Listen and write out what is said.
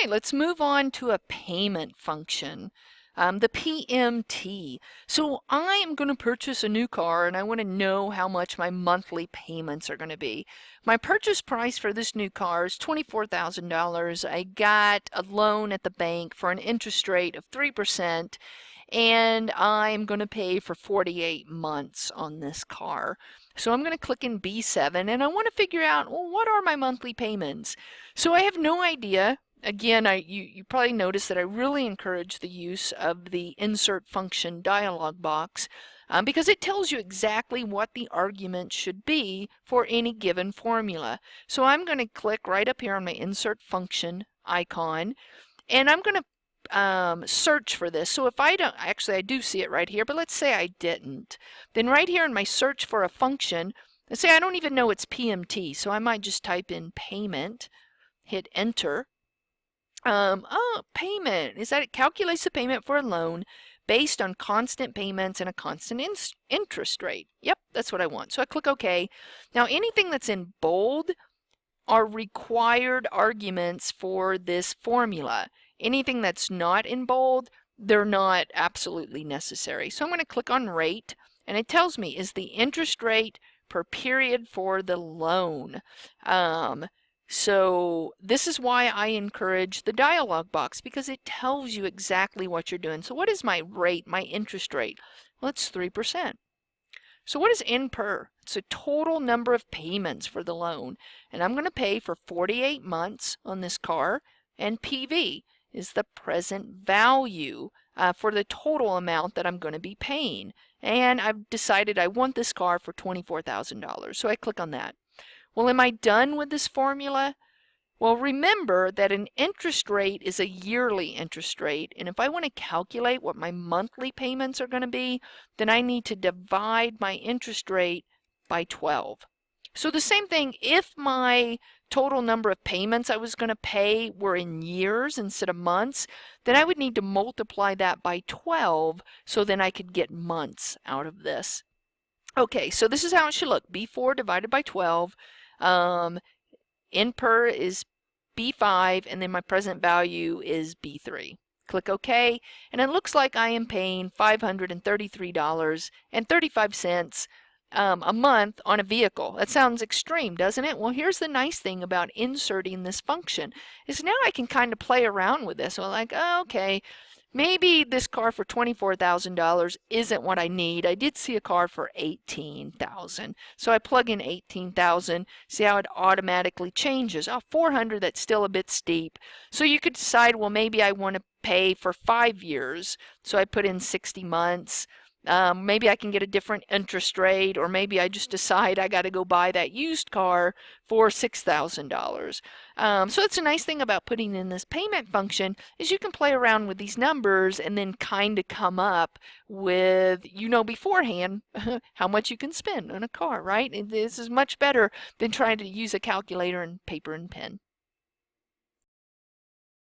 right, let's move on to a payment function, the PMT. So I am going to purchase a new car and I want to know how much my monthly payments are going to be. My purchase price for this new car is $24,000. I got a loan at the bank for an interest rate of 3%, and I'm going to pay for 48 months on this car. So I'm going to click in B7 and I want to figure out, well, what are my monthly payments? So I have no idea. Again, you probably noticed that I really encourage the use of the insert function dialog box because it tells you exactly what the argument should be for any given formula. So I'm going to click right up here on my insert function icon, and I'm going to search for this. So if I don't, actually I do see it right here, but let's say I didn't. Then right here in my search for a function, let's say I don't even know it's PMT, so I might just type in payment, hit enter. Oh, payment is that it calculates the payment for a loan based on constant payments and a constant interest rate. Yep, that's what I want. So I click OK. Now anything that's in bold are required arguments for this formula. Anything that's not in bold, they're not absolutely necessary. So I'm going to click on rate, and it tells me is the interest rate per period for the loan. So this is why I encourage the dialog box, because it tells you exactly what you're doing. So what is my rate, my interest rate? Well, it's 3%. So what is N per? It's the total number of payments for the loan. And I'm going to pay for 48 months on this car, and PV is the present value for the total amount that I'm going to be paying. And I've decided I want this car for $24,000. So I click on that. Well, am I done with this formula? Well, remember that an interest rate is a yearly interest rate, and if I want to calculate what my monthly payments are going to be, then I need to divide my interest rate by 12. So the same thing, if my total number of payments I was going to pay were in years instead of months, then I would need to multiply that by 12 so then I could get months out of this. Okay, so this is how it should look. B4 divided by 12. N per is B5, and then my present value is B3. Click OK, and it looks like I am paying $533.35 a month on a vehicle. That sounds extreme, doesn't it? Well, here's the nice thing about inserting this function, is now I can kind of play around with this. Well, like, oh, okay, maybe this car for $24,000 isn't what I need. I did see a car for $18,000. So I plug in $18,000, see how it automatically changes. Oh, $400, that's still a bit steep. So you could decide, well, maybe I want to pay for 5 years. So I put in 60 months. Maybe I can get a different interest rate, or maybe I just decide I got to go buy that used car for $6,000. So it's a nice thing about putting in this payment function is you can play around with these numbers and then kind of come up with, you know, beforehand how much you can spend on a car, right? And this is much better than trying to use a calculator and paper and pen.